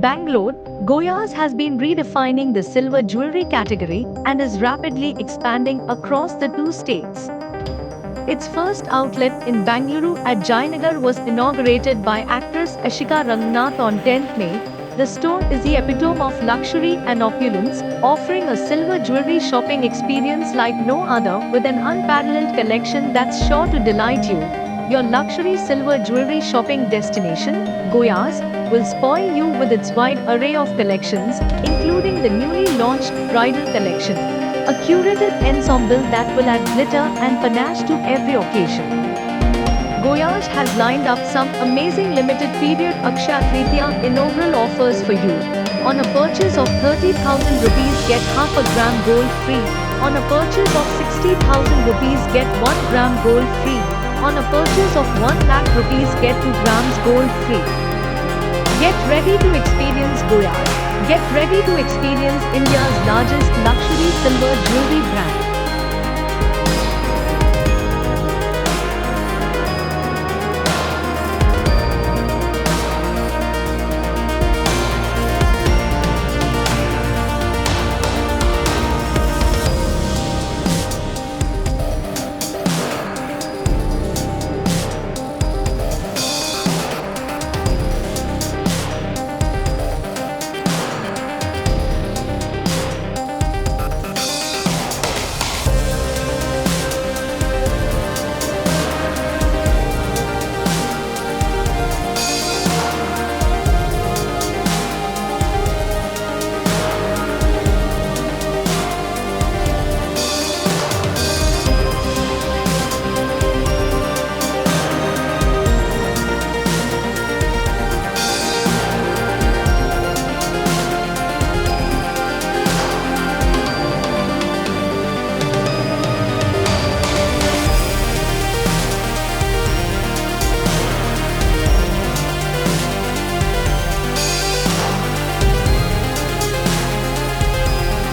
Bangalore, Goyas has been redefining the silver jewelry category and is rapidly expanding across the two states. Its first outlet in Bangalore at Jayanagar was inaugurated by actress Ashika Rangnath on 10th May. The store is the epitome of luxury and opulence, offering a silver jewelry shopping experience like no other with an unparalleled collection that's sure to delight you. Your luxury silver jewelry shopping destination, Goyas, will spoil you with its wide array of collections, including the newly launched bridal collection, a curated ensemble that will add glitter and panache to every occasion. Goyaj has lined up some amazing limited period Akshaya Tritiya inaugural offers for you. On a purchase of 30,000 rupees, get half a gram gold free. On a purchase of 60,000 rupees, get 1 gram gold free. On a purchase of 1 lakh rupees, get 2 grams gold free. Get ready to experience Goyaj. Get ready to experience India's largest luxury silver jewelry brand.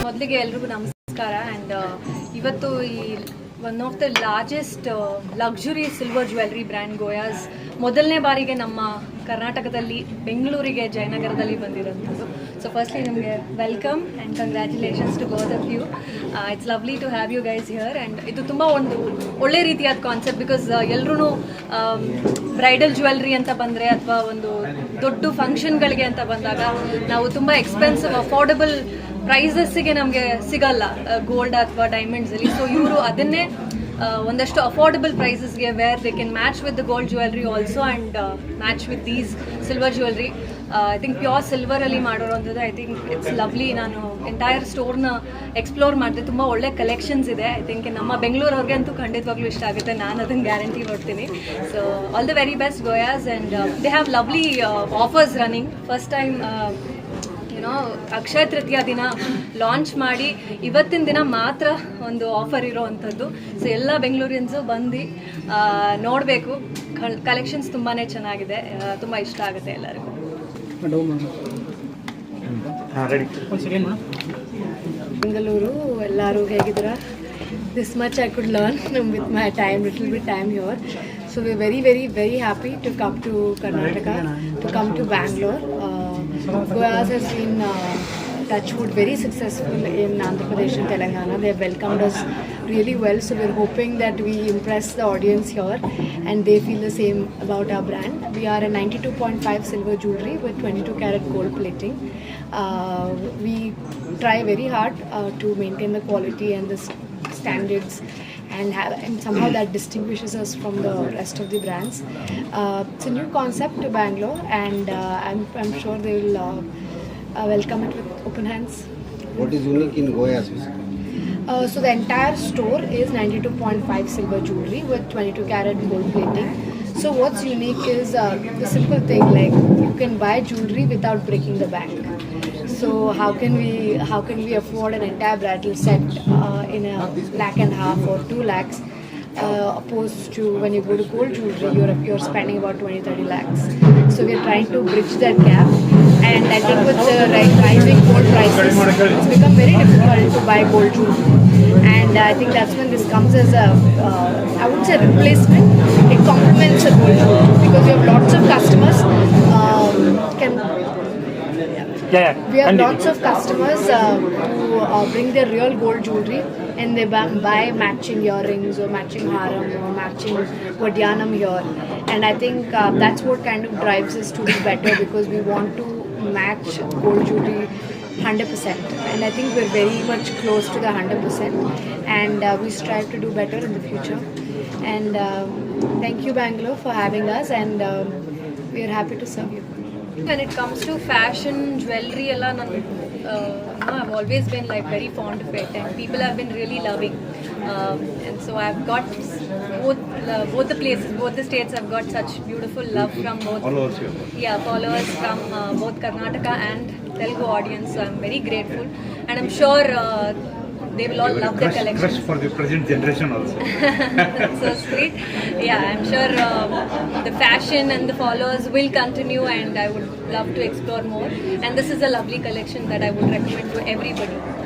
ಮೊದಲಿಗೆ ಎಲ್ರಿಗೂ ನಮಸ್ಕಾರ and ಇವತ್ತು ಈ one of the largest luxury silver jewellery brand Goyas ಮೊದಲನೇ ಬಾರಿಗೆ ನಮ್ಮ ಕರ್ನಾಟಕದಲ್ಲಿ ಬೆಂಗಳೂರಿಗೆ ಜಯನಗರದಲ್ಲಿ ಬಂದಿರೋಂಥದ್ದು. ಸೊ ಫಸ್ಟ್ಲಿ ನಿಮಗೆ welcome and congratulations to both of you. It's lovely to have you guys here and ಇದು ತುಂಬ ಒಂದು ಒಳ್ಳೆ ರೀತಿಯಾದ ಕಾನ್ಸೆಪ್ಟ್ ಬಿಕಾಸ್ ಎಲ್ಲರೂ ಬ್ರೈಡಲ್ ಜ್ಯುವೆಲ್ರಿ ಅಂತ ಬಂದರೆ ಅಥವಾ ಒಂದು ದೊಡ್ಡ ಫಂಕ್ಷನ್ಗಳಿಗೆ ಅಂತ ಬಂದಾಗ ನಾವು ತುಂಬ ಎಕ್ಸ್ಪೆನ್ಸಿವ್ ಅಫೋರ್ಡಬಲ್ ಪ್ರೈಸಸ್ಸಿಗೆ ನಮಗೆ ಸಿಗಲ್ಲ ಗೋಲ್ಡ್ ಅಥವಾ ಡೈಮಂಡ್ಸಲ್ಲಿ. ಸೊ ಇವರು ಅದನ್ನೇ ಒಂದಷ್ಟು ಅಫೋರ್ಡಬಲ್ ಪ್ರೈಸಸ್ಗೆ where they can match with the gold jewellery also and match with these silver jewellery. I think pure ಸಿಲ್ವರಲ್ಲಿ ಮಾಡೋರಂಥದ್ದು ಐ ಥಿಂಕ್ ಇಟ್ಸ್ ಲವ್ಲಿ. ನಾನು ಎಂಟೈರ್ ಸ್ಟೋರ್ನ ಎಕ್ಸ್ಪ್ಲೋರ್ ಮಾಡಿದೆ, ತುಂಬ ಒಳ್ಳೆ ಕಲೆಕ್ಷನ್ಸ್ ಇದೆ. ಐ ಥಿಂಕ್ ನಮ್ಮ ಬೆಂಗಳೂರವ್ರಿಗೆ ಅಂತೂ ಖಂಡಿತವಾಗ್ಲೂ ಇಷ್ಟ ಆಗುತ್ತೆ, ನಾನು ಅದನ್ನು ಗ್ಯಾರಂಟಿ ಕೊಡ್ತೀನಿ. So all the very best Goyas and they have lovely offers running. First time Akshaya Tritiya ದಿನ ಲಾಂಚ್ ಮಾಡಿ ಇವತ್ತಿನ ದಿನ ಮಾತ್ರ ಒಂದು ಆಫರ್ ಇರೋ ಅಂಥದ್ದು. ಸೊ ಎಲ್ಲ ಬೆಂಗಳೂರಿಯನ್ಸು ಬಂದು ನೋಡಬೇಕು. ಕಲೆಕ್ಷನ್ಸ್ ತುಂಬಾ ಚೆನ್ನಾಗಿದೆ, ತುಂಬ ಇಷ್ಟ ಆಗುತ್ತೆ ಎಲ್ಲರಿಗೂ. ಬೆಂಗಳೂರು ಎಲ್ಲರೂ ಹೇಗಿದ್ದೀರಾ? This much I could learn with my time, little bit time here. So we're very, very, very happy to come to Karnataka, to come to Bangalore. Goyas has been touchwood very successful in Andhra Pradesh and Telangana. They have welcomed us really well. So we're hoping that we impress the audience here and they feel the same about our brand. We are a 92.5 silver jewelry with 22 karat gold plating. We try very hard to maintain the quality and the standards. And somehow that distinguishes us from the rest of the brands. It's a new concept to Bangalore, and I'm sure they will welcome it with open hands. What is unique in Goyas? So the entire store is 92.5 silver jewelry with 22 karat gold plating. So what's unique is the simple thing, like you can buy jewelry without breaking the bank. So how can we afford an entire bridal set in $1.5 lakh or 2 lakhs opposed to when you go to gold jewelry you're spending about 20-30 lakhs. So we're trying to bridge that gap, and I think with the rising gold prices it's become very difficult to buy gold jewelry, and I think that's when this comes as a I wouldn't say replacement, it complements a gold jewelry because we have lots of customers can We have lots of customers who bring their real gold jewelry and they buy matching earrings or matching haram or matching vadyanam here. And I think that's what kind of drives us to do better because we want to match gold jewelry 100%. And I think we're very much close to the 100%. And we strive to do better in the future. And thank you, Bangalore, for having us. And we are happy to serve you. When it comes to fashion, jewelry, I've always been like very fond of it, and people have been really loving. And so I've got both the places, both the states. I've got such beautiful love from both. Followers from both Karnataka and Telugu audience. So I'm very grateful, and I'm sure they will all love the collection. Crush for the present generation also. That's so sweet. Yeah, I'm sure the fashion and the followers will continue, and I would love to explore more. And this is a lovely collection that I would recommend to everybody.